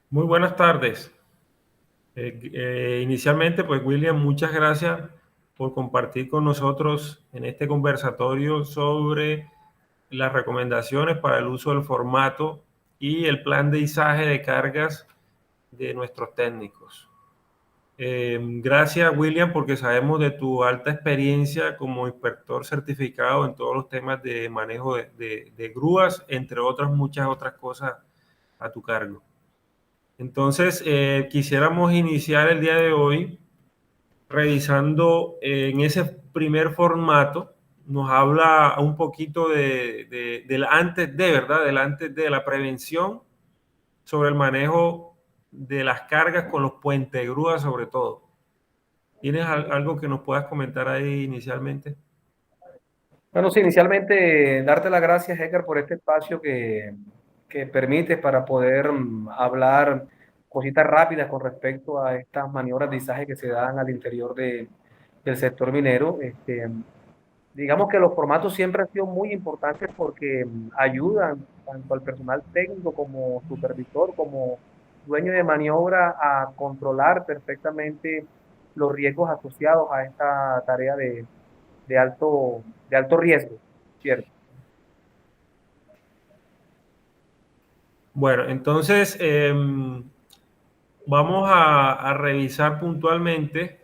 Muy buenas tardes. Inicialmente, pues William, muchas gracias por compartir con nosotros en este conversatorio sobre las recomendaciones para el uso del formato y el plan de izaje de cargas de nuestros técnicos. Gracias, William, porque sabemos de tu alta experiencia como inspector certificado en todos los temas de manejo de grúas, entre otras muchas otras cosas a tu cargo. Entonces, quisiéramos iniciar el día de hoy revisando en ese primer formato, nos habla un poquito del antes de, ¿verdad? Del antes de la prevención sobre el manejo de las cargas con los puentes grúas sobre todo. ¿Tienes algo que nos puedas comentar ahí inicialmente? Bueno, sí, inicialmente darte las gracias, Edgar, por este espacio que permites para poder hablar cositas rápidas con respecto a estas maniobras de izaje que se dan al interior del sector minero. Digamos que los formatos siempre han sido muy importantes porque ayudan tanto al personal técnico como supervisor, como dueño de maniobra a controlar perfectamente los riesgos asociados a esta tarea de de alto riesgo, ¿cierto? Bueno, entonces vamos a revisar puntualmente.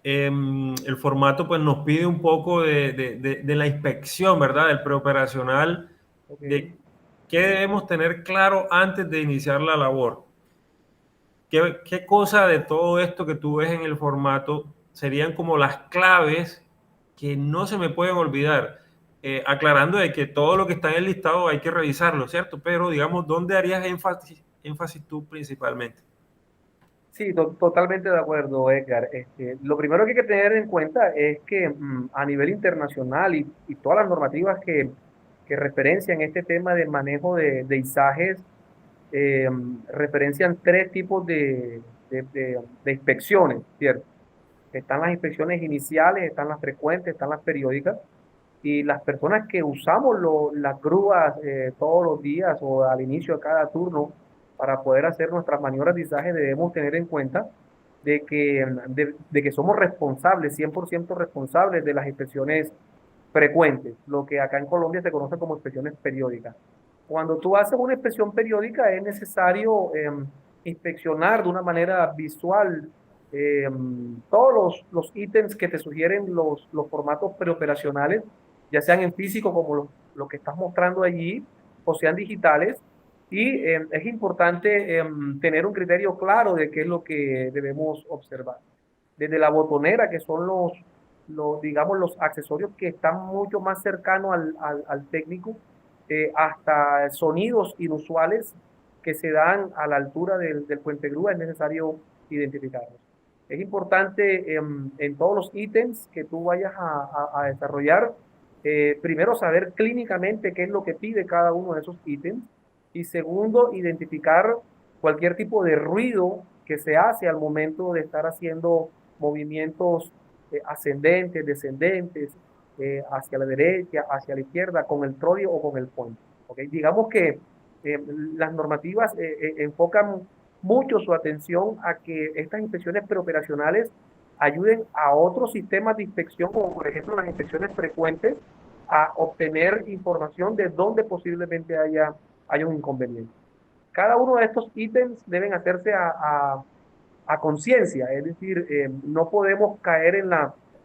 El formato pues nos pide un poco de la inspección, ¿verdad? Del preoperacional, Ok. de qué debemos tener claro antes de iniciar la labor. ¿Qué cosa de todo esto que tú ves en el formato serían como las claves que no se me pueden olvidar? Aclarando de que todo lo que está en el listado hay que revisarlo, ¿cierto? Pero digamos, ¿dónde harías énfasis tú principalmente? Sí, totalmente de acuerdo, Edgar. Lo primero que hay que tener en cuenta es que a nivel internacional y todas las normativas que referencian este tema del manejo de izajes, referencian tres tipos de inspecciones, ¿cierto? Están las inspecciones iniciales, están las frecuentes, están las periódicas. Y las personas que usamos las grúas todos los días o al inicio de cada turno para poder hacer nuestras maniobras de izaje debemos tener en cuenta de que somos responsables, 100% responsables de las inspecciones frecuentes, lo que acá en Colombia se conoce como inspecciones periódicas. Cuando tú haces una inspección periódica es necesario inspeccionar de una manera visual todos los ítems que te sugieren los formatos preoperacionales, ya sean en físico como lo que estás mostrando allí, o sean digitales. Y es importante tener un criterio claro de qué es lo que debemos observar. Desde la botonera, que son digamos, los accesorios que están mucho más cercanos al técnico, hasta sonidos inusuales que se dan a la altura del puente grúa, es necesario identificarlos. Es importante en todos los ítems que tú vayas a desarrollar, primero saber clínicamente qué es lo que pide cada uno de esos ítems y segundo, identificar cualquier tipo de ruido que se hace al momento de estar haciendo movimientos ascendentes, descendentes, hacia la derecha, hacia la izquierda, con el trolio o con el puente. ¿Okay? Digamos que las normativas enfocan mucho su atención a que estas inspecciones preoperacionales ayuden a otros sistemas de inspección, como por ejemplo las inspecciones frecuentes, a obtener información de dónde posiblemente haya un inconveniente. Cada uno de estos ítems deben hacerse a conciencia, es decir, no podemos caer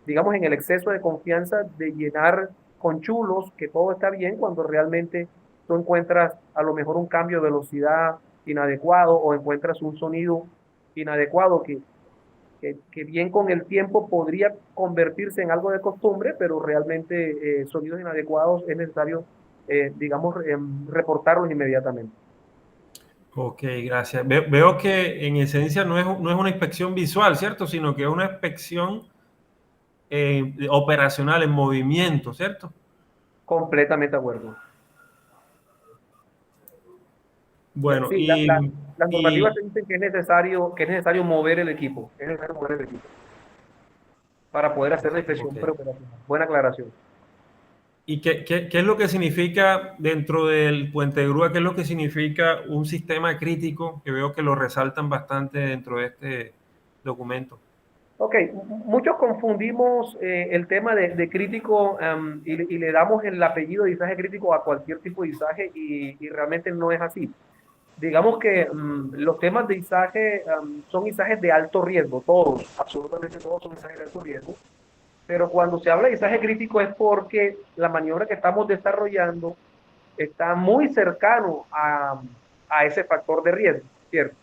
digamos, en el exceso de confianza de llenar con chulos que todo está bien cuando realmente tú encuentras a lo mejor un cambio de velocidad inadecuado o encuentras un sonido inadecuado que bien con el tiempo podría convertirse en algo de costumbre, pero realmente sonidos inadecuados es necesario, digamos, reportarlos inmediatamente. Ok, gracias. Veo que en esencia no es una inspección visual, ¿cierto? Sino que es una inspección operacional en movimiento, ¿cierto? Completamente de acuerdo. Bueno, Sí, y, las normativas te y dicen que es necesario mover el equipo, es necesario mover el equipo para poder hacer la inspección ok. preoperacional. Buena aclaración. ¿Y qué es lo que significa dentro del puente de grúa? ¿Qué es lo que significa un sistema crítico? Que veo que lo resaltan bastante dentro de este documento. Ok, muchos confundimos el tema de crítico y le damos el apellido de izaje crítico a cualquier tipo de izaje y realmente no es así. Digamos que los temas de izaje son izajes de alto riesgo, todos, absolutamente todos son izajes de alto riesgo, pero cuando se habla de izaje crítico es porque la maniobra que estamos desarrollando está muy cercano a ese factor de riesgo, ¿cierto?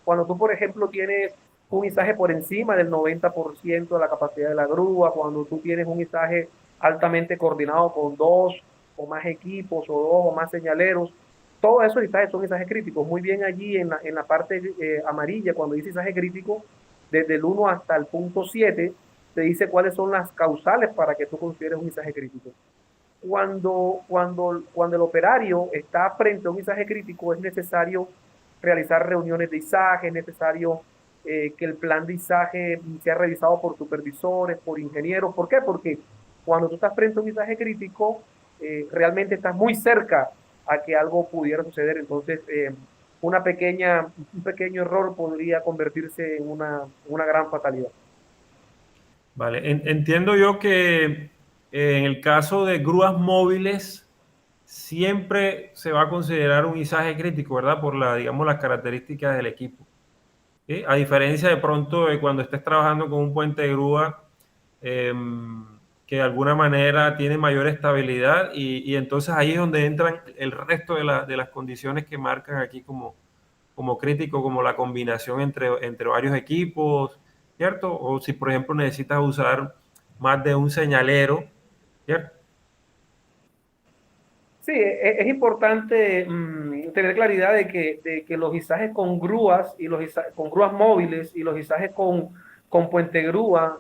Cuando tú, por ejemplo, tienes un izaje por encima del 90% de la capacidad de la grúa, cuando tú tienes un izaje altamente coordinado con dos o más equipos o dos o más señaleros, todos esos izajes son izajes críticos. Muy bien allí en la parte amarilla, cuando dice izaje crítico, desde el 1 hasta el punto 7, te dice cuáles son las causales para que tú consideres un izaje crítico. Cuando el operario está frente a un izaje crítico, es necesario realizar reuniones de izaje, es necesario que el plan de izaje sea revisado por supervisores, por ingenieros. ¿Por qué? Porque cuando tú estás frente a un izaje crítico, realmente estás muy cerca a que algo pudiera suceder. Entonces, un pequeño error podría convertirse en una gran fatalidad. Vale, entiendo yo que en el caso de grúas móviles siempre se va a considerar un izaje crítico, ¿verdad? Por digamos, las características del equipo. ¿Sí? A diferencia de pronto de cuando estés trabajando con un puente de grúa eh, que de alguna manera tiene mayor estabilidad y entonces ahí es donde entran el resto de las condiciones que marcan aquí como crítico, como la combinación entre varios equipos, ¿cierto? O si por ejemplo necesitas usar más de un señalero, ¿cierto? Sí, importante tener claridad de que los izajes con grúas y con grúas móviles y los izajes con puente grúa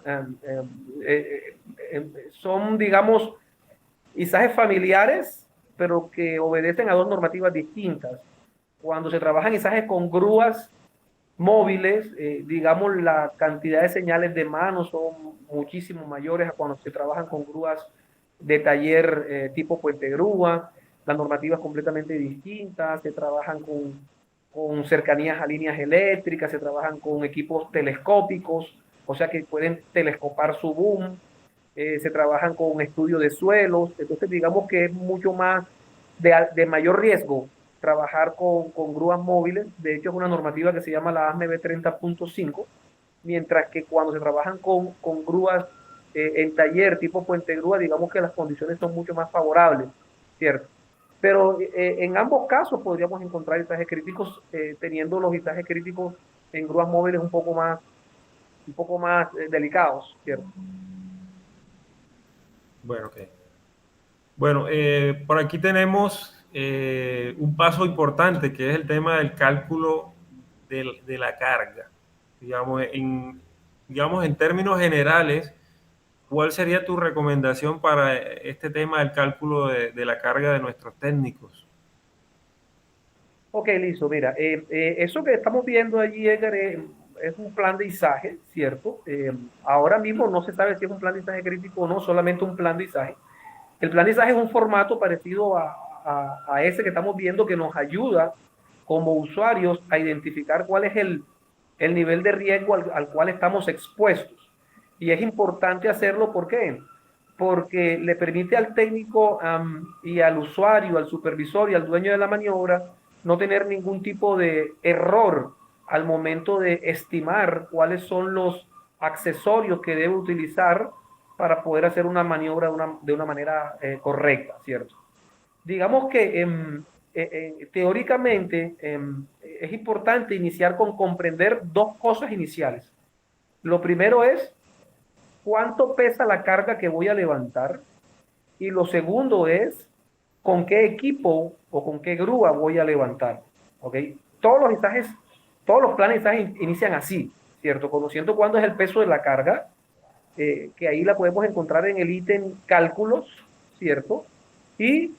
son, digamos, izajes familiares, pero que obedecen a dos normativas distintas. Cuando se trabajan izajes con grúas móviles, digamos, la cantidad de señales de mano son muchísimo mayores a cuando se trabajan con grúas de taller tipo puente grúa. La normativa es completamente distinta, se trabajan con cercanías a líneas eléctricas, se trabajan con equipos telescópicos, o sea que pueden telescopar su boom, se trabajan con estudio de suelos, entonces digamos que es mucho más de mayor riesgo trabajar con grúas móviles. De hecho, es una normativa que se llama la ASME B30.5, mientras que cuando se trabajan con grúas en taller tipo puente grúa, digamos que las condiciones son mucho más favorables, ¿cierto? Pero en ambos casos podríamos encontrar izajes críticos, teniendo los izajes críticos en grúas móviles un poco más delicados, ¿cierto? Bueno, ok. Bueno, por aquí tenemos un paso importante que es el tema del cálculo de la carga. Digamos digamos, en términos generales, ¿cuál sería tu recomendación para este tema del cálculo de la carga de nuestros técnicos? Ok, listo. Mira, eso que estamos viendo allí, Edgar, es un plan de izaje, ¿cierto? Ahora mismo no se sabe si es un plan de izaje crítico o no, solamente un plan de izaje. El plan de izaje es un formato parecido a ese que estamos viendo que nos ayuda como usuarios a identificar cuál es el nivel de riesgo al cual estamos expuestos. Y es importante hacerlo, ¿por qué? Porque le permite al técnico y al usuario, al supervisor y al dueño de la maniobra no tener ningún tipo de error al momento de estimar cuáles son los accesorios que debe utilizar para poder hacer una maniobra de una manera correcta, ¿cierto? Digamos que teóricamente es importante iniciar con comprender dos cosas iniciales. Lo primero es cuánto pesa la carga que voy a levantar y lo segundo es con qué equipo o con qué grúa voy a levantar. ¿Ok? Todos los izajes, todos los planes de izaje inician así, ¿cierto? Conociendo cuándo es el peso de la carga, que ahí la podemos encontrar en el ítem cálculos, ¿cierto? Y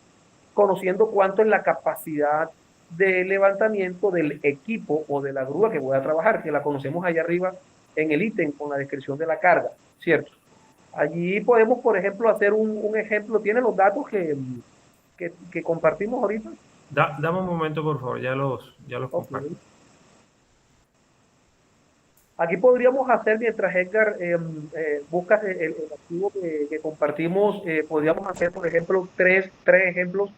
conociendo cuánto es la capacidad de levantamiento del equipo o de la grúa que voy a trabajar, que la conocemos allá arriba en el ítem con la descripción de la carga, ¿cierto? Allí podemos, por ejemplo, hacer un ejemplo. ¿Tiene los datos que compartimos ahorita? Dame un momento, por favor, ya los Ok. comparto. Aquí podríamos hacer, mientras Edgar busca el archivo que compartimos, podríamos hacer, por ejemplo, tres ejemplos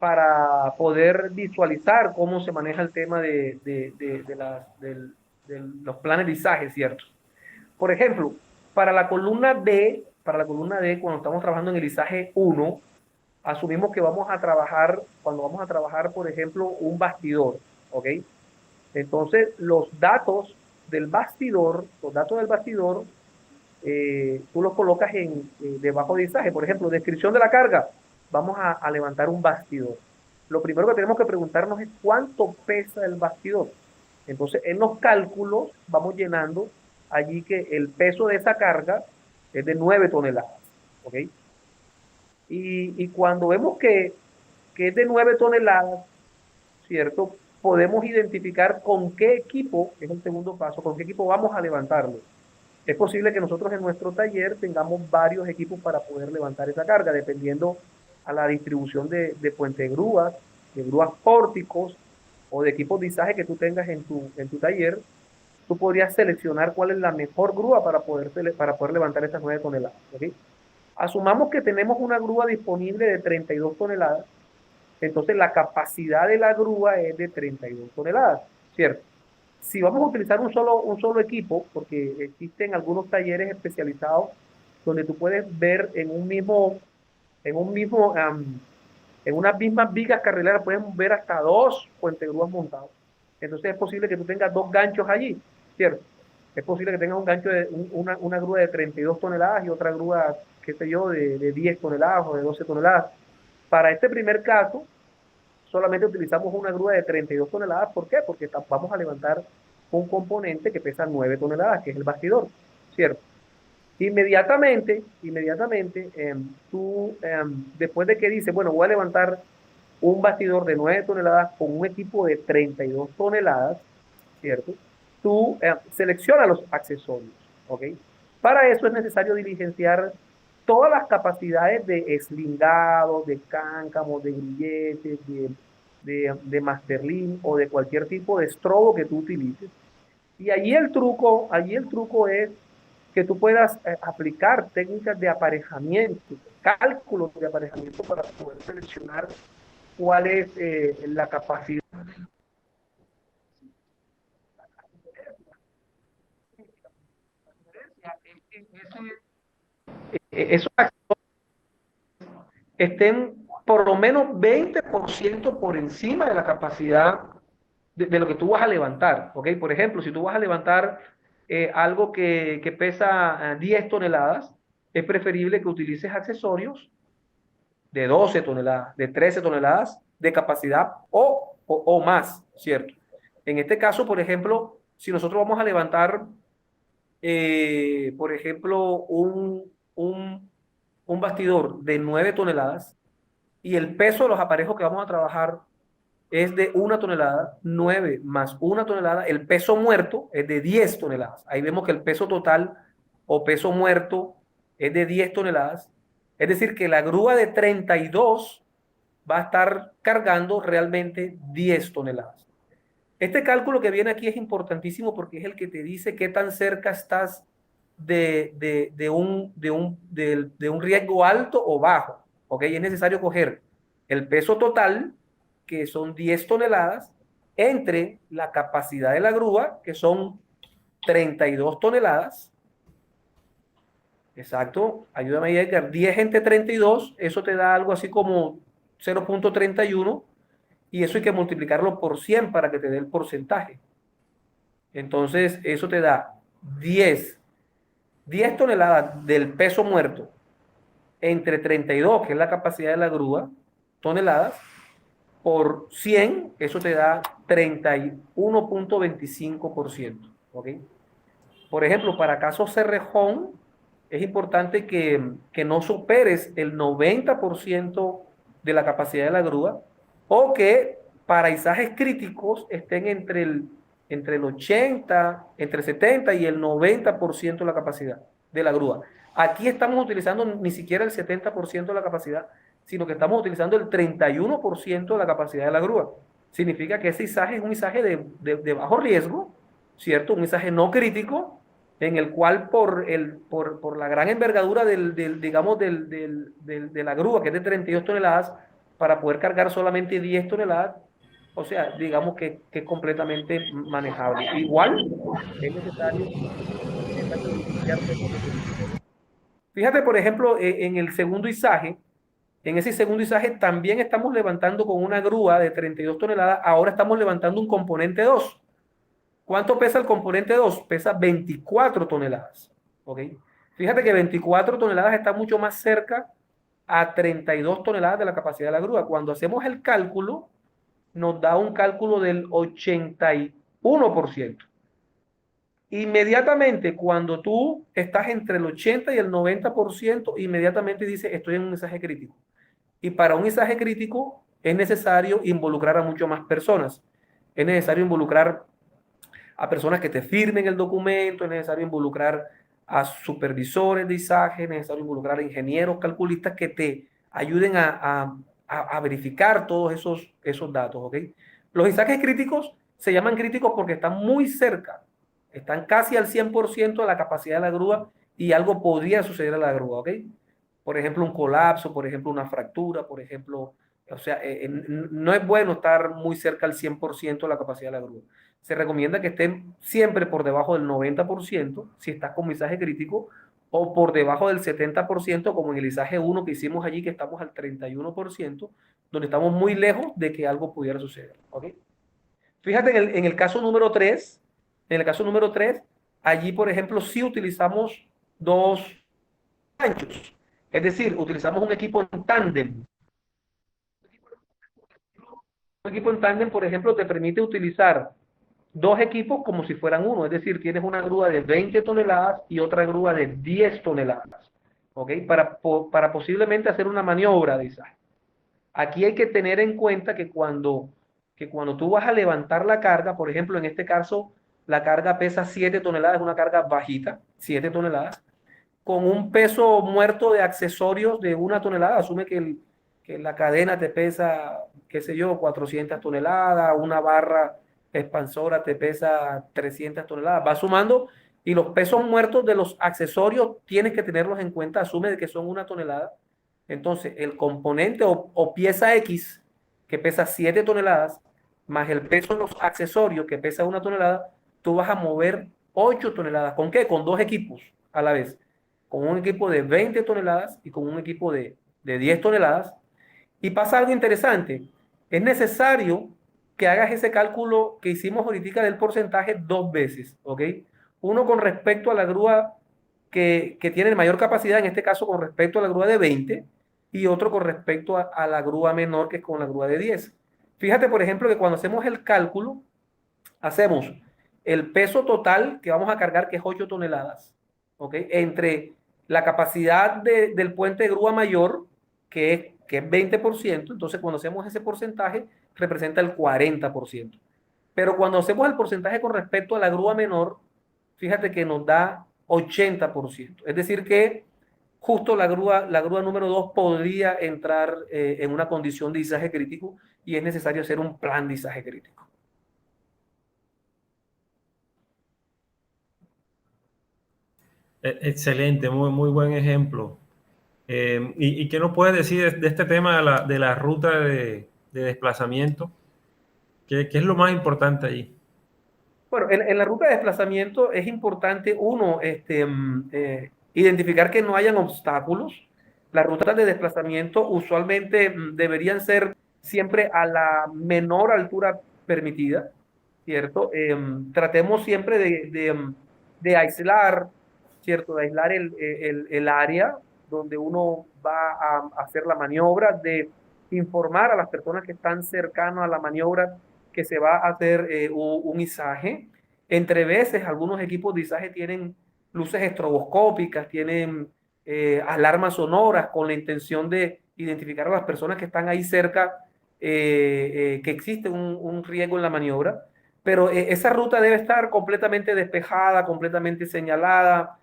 para poder visualizar cómo se maneja el tema de los planes de izaje, ¿cierto? Por ejemplo, para la columna D, cuando estamos trabajando en el izaje 1, asumimos que vamos a trabajar, cuando vamos a trabajar, por ejemplo, un bastidor, ¿ok? Entonces, los datos del bastidor, tú los colocas debajo de izaje. Por ejemplo, descripción de la carga. Vamos a levantar un bastidor. Lo primero que tenemos que preguntarnos es cuánto pesa el bastidor. Entonces, en los cálculos vamos llenando allí que el peso de esa carga es de 9 toneladas. ¿Ok? Y cuando vemos que es de 9 toneladas, ¿cierto? Podemos identificar con qué equipo, es el segundo paso, con qué equipo vamos a levantarlo. Es posible que nosotros en nuestro taller tengamos varios equipos para poder levantar esa carga, dependiendo a la distribución de puente de grúas pórticos o de equipos de izaje que tú tengas en tu taller. Tú podrías seleccionar cuál es la mejor grúa para poder levantar esas 9 toneladas. ¿Ok? Asumamos que tenemos una grúa disponible de 32 toneladas, entonces la capacidad de la grúa es de 32 toneladas, ¿cierto? Si vamos a utilizar un solo equipo, porque existen algunos talleres especializados donde tú puedes ver en unas mismas vigas carrileras, pueden ver hasta dos puentegrúas montados. Entonces es posible que tú tengas dos ganchos allí, ¿cierto? Es posible que tengas un gancho una grúa de 32 toneladas y otra grúa, qué sé yo, de 10 toneladas o de 12 toneladas. Para este primer caso, solamente utilizamos una grúa de 32 toneladas. ¿Por qué? Porque vamos a levantar un componente que pesa 9 toneladas, que es el bastidor, ¿cierto? Inmediatamente, tú, después de que dices, bueno, voy a levantar un bastidor de 9 toneladas con un equipo de 32 toneladas, ¿cierto? Tú seleccionas los accesorios, ¿ok? Para eso es necesario diligenciar todas las capacidades de eslingado, de cáncamos, de grilletes, de masterlin o de cualquier tipo de estrobo que tú utilices. Y allí el truco es que tú puedas aplicar técnicas de aparejamiento, cálculos de aparejamiento para poder seleccionar cuál es la capacidad. Esos estén por lo menos 20% por encima de la capacidad de lo que tú vas a levantar. ¿Ok? Por ejemplo, si tú vas a levantar algo que pesa 10 toneladas, es preferible que utilices accesorios de 12 toneladas, de 13 toneladas de capacidad o más, ¿cierto? En este caso, por ejemplo, si nosotros vamos a levantar, por ejemplo, un bastidor de 9 toneladas y el peso de los aparejos que vamos a trabajar es de 1 tonelada, 9 más 1 tonelada, el peso muerto es de 10 toneladas. Ahí vemos que el peso total o peso muerto es de 10 toneladas. Es decir, que la grúa de 32 va a estar cargando realmente 10 toneladas. Este cálculo que viene aquí es importantísimo porque es el que te dice qué tan cerca estás de un riesgo alto o bajo. ¿Ok? Es necesario coger el peso total, que son 10 toneladas, entre la capacidad de la grúa, que son 32 toneladas. Exacto, ayúdame a Edgar. 10 entre 32, eso te da algo así como 0,31 y eso hay que multiplicarlo por 100 para que te dé el porcentaje. Entonces, eso te da 10 toneladas del peso muerto entre 32, que es la capacidad de la grúa, toneladas, por 100, eso te da 31,25%. ¿Ok? Por ejemplo, para casos Cerrejón, es importante que no superes el 90% de la capacidad de la grúa o que para izajes críticos estén entre el 80, entre el 70 y el 90% de la capacidad de la grúa. Aquí estamos utilizando ni siquiera el 70% de la capacidad, sino que estamos utilizando el 31% de la capacidad de la grúa. Significa que ese izaje es un izaje de bajo riesgo, ¿cierto? Un izaje no crítico, en el cual por la gran envergadura digamos, de la grúa, que es de 32 toneladas, para poder cargar solamente 10 toneladas, o sea, digamos que es completamente manejable. Igual es necesario limpiar todo eso que hicimos. Fíjate, por ejemplo, en el segundo izaje, en ese segundo izaje también estamos levantando con una grúa de 32 toneladas, ahora estamos levantando un componente 2. ¿Cuánto pesa el componente 2? Pesa 24 toneladas. ¿Ok? Fíjate que 24 toneladas está mucho más cerca a 32 toneladas de la capacidad de la grúa. Cuando hacemos el cálculo, nos da un cálculo del 81%. Inmediatamente, cuando tú estás entre el 80 y el 90%, inmediatamente dice, estoy en un mensaje crítico. Y para un mensaje crítico es necesario involucrar a mucho más personas. Es necesario involucrar a personas que te firmen el documento, es necesario involucrar a supervisores de izaje, es necesario involucrar a ingenieros calculistas que te ayuden a verificar todos esos datos. ¿Okay? Los izajes críticos se llaman críticos porque están muy cerca, están casi al 100% de la capacidad de la grúa y algo podría suceder a la grúa. ¿Okay? Por ejemplo, un colapso, por ejemplo, una fractura, por ejemplo, o sea, no es bueno estar muy cerca al 100% de la capacidad de la grúa. Se recomienda que estén siempre por debajo del 90% si estás con misaje crítico, o por debajo del 70% como en el izaje 1 que hicimos allí, que estamos al 31%, donde estamos muy lejos de que algo pudiera suceder. ¿Okay? Fíjate en el caso número 3, en el caso número 3, allí, por ejemplo, sí utilizamos dos anchos. Es decir, utilizamos un equipo en tándem. Un equipo en tándem, por ejemplo, te permite utilizar dos equipos como si fueran uno, es decir, tienes una grúa de 20 toneladas y otra grúa de 10 toneladas, ¿ok? Para posiblemente hacer una maniobra de esa. Aquí hay que tener en cuenta que cuando tú vas a levantar la carga, por ejemplo, en este caso, la carga pesa 7 toneladas, es una carga bajita, 7 toneladas, con un peso muerto de accesorios de 1 tonelada. Asume que la cadena te pesa, qué sé yo, 400 toneladas, una barra expansora te pesa 300 toneladas. Va sumando y los pesos muertos de los accesorios tienes que tenerlos en cuenta. Asume de que son 1 tonelada. Entonces, el componente o pieza X, que pesa 7 toneladas, más el peso de los accesorios, que pesa 1 tonelada, tú vas a mover 8 toneladas. ¿Con qué? Con dos equipos a la vez, con un equipo de 20 toneladas y con un equipo de 10 toneladas. Y pasa algo interesante. Es necesario que hagas ese cálculo que hicimos ahorita del porcentaje dos veces, ¿ok? Uno con respecto a la grúa que tiene mayor capacidad, en este caso con respecto a la grúa de 20, y otro con respecto a la grúa menor, que es con la grúa de 10. Fíjate, por ejemplo, que cuando hacemos el cálculo, hacemos el peso total que vamos a cargar, que es 8 toneladas, ¿ok? Entre la capacidad del puente de grúa mayor, que es 20%, entonces cuando hacemos ese porcentaje, representa el 40%. Pero cuando hacemos el porcentaje con respecto a la grúa menor, fíjate que nos da 80%. Es decir, que justo la grúa número 2 podría entrar en una condición de izaje crítico y es necesario hacer un plan de izaje crítico. Excelente, muy, muy buen ejemplo. ¿Y qué nos puedes decir de este tema de la ruta de desplazamiento? ¿Qué es lo más importante ahí? Bueno, en la ruta de desplazamiento es importante, uno, identificar que no hayan obstáculos. Las rutas de desplazamiento usualmente deberían ser siempre a la menor altura permitida, ¿cierto? Tratemos siempre de aislar, ¿cierto? De aislar el área donde uno va a hacer la maniobra, de informar a las personas que están cercanas a la maniobra que se va a hacer un izaje. Entre veces, algunos equipos de izaje tienen luces estroboscópicas, tienen alarmas sonoras con la intención de identificar a las personas que están ahí cerca, que existe un riesgo en la maniobra. Pero esa ruta debe estar completamente despejada, completamente señalada.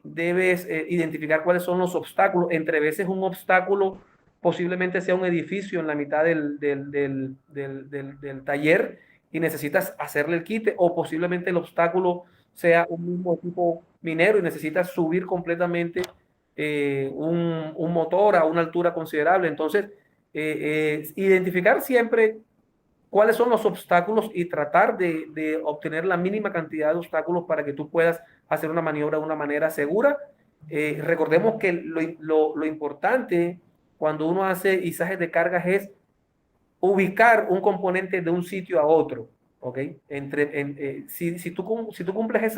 debes identificar cuáles son los obstáculos. Entre veces un obstáculo posiblemente sea un edificio en la mitad del taller y necesitas hacerle el quite, o posiblemente el obstáculo sea un mismo equipo minero y necesitas subir completamente un motor a una altura considerable. Entonces, identificar siempre cuáles son los obstáculos y tratar de obtener la mínima cantidad de obstáculos para que tú puedas hacer una maniobra de una manera segura. Recordemos que lo importante cuando uno hace izajes de cargas es ubicar un componente de un sitio a otro, ¿ok? Si tú cumples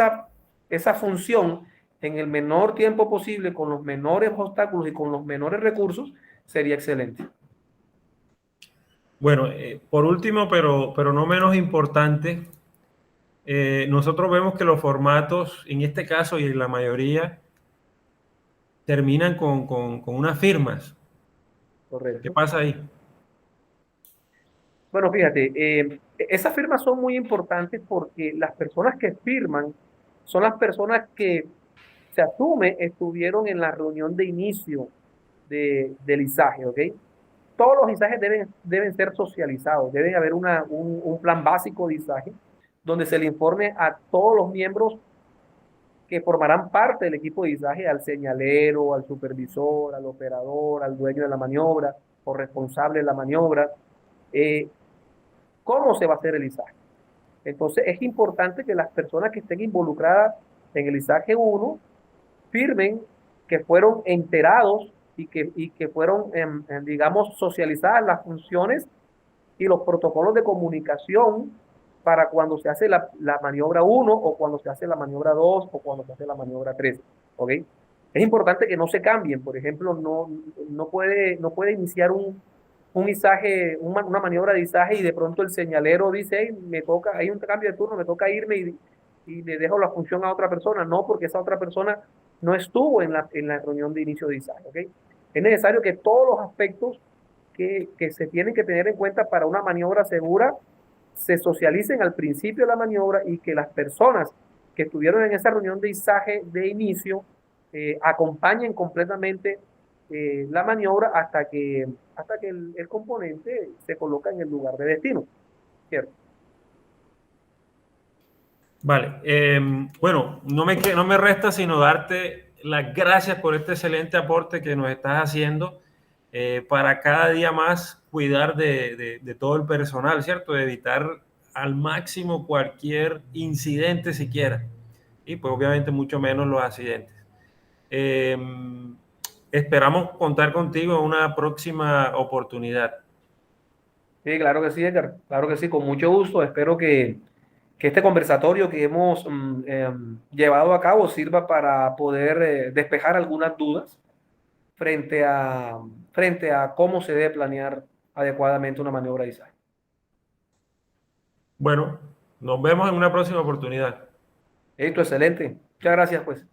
esa función en el menor tiempo posible, con los menores obstáculos y con los menores recursos, sería excelente. Bueno, por último, pero no menos importante, nosotros vemos que los formatos, en este caso y en la mayoría, terminan con unas firmas. ¿Qué Correcto. pasa ahí? Bueno, fíjate, esas firmas son muy importantes porque las personas que firman son las personas que se asume estuvieron en la reunión de inicio del izaje, ¿ok? Todos los izajes deben ser socializados, debe haber un plan básico de izaje donde se le informe a todos los miembros que formarán parte del equipo de izaje, al señalero, al supervisor, al operador, al dueño de la maniobra o responsable de la maniobra, eh, cómo se va a hacer el izaje. Entonces es importante que las personas que estén involucradas en el izaje 1 firmen que fueron enterados y que fueron, digamos, socializadas las funciones y los protocolos de comunicación para cuando se hace la maniobra 1 o cuando se hace la maniobra 2 o cuando se hace la maniobra 3. ¿Ok? Es importante que no se cambien. Por ejemplo, no puede iniciar un izaje, una maniobra de izaje y de pronto el señalero dice, hey, me toca, hay un cambio de turno, me toca irme y le dejo la función a otra persona. No, porque esa otra persona no estuvo en la reunión de inicio de izaje. ¿Ok? Es necesario que todos los aspectos que se tienen que tener en cuenta para una maniobra segura se socialicen al principio de la maniobra y que las personas que estuvieron en esa reunión de izaje de inicio acompañen completamente la maniobra hasta que el componente se coloca en el lugar de destino, ¿cierto? Vale, bueno, no me resta sino darte las gracias por este excelente aporte que nos estás haciendo para cada día más cuidar de todo el personal, ¿cierto? De evitar al máximo cualquier incidente siquiera y pues obviamente mucho menos los accidentes. Eh, Esperamos contar contigo en una próxima oportunidad. Sí, claro que sí, Edgar, claro que sí, con mucho gusto. Espero que este conversatorio que hemos llevado a cabo sirva para poder despejar algunas dudas frente a, frente a cómo se debe planear adecuadamente una maniobra de izaje. Bueno, nos vemos en una próxima oportunidad. Esto, excelente. Muchas gracias, pues.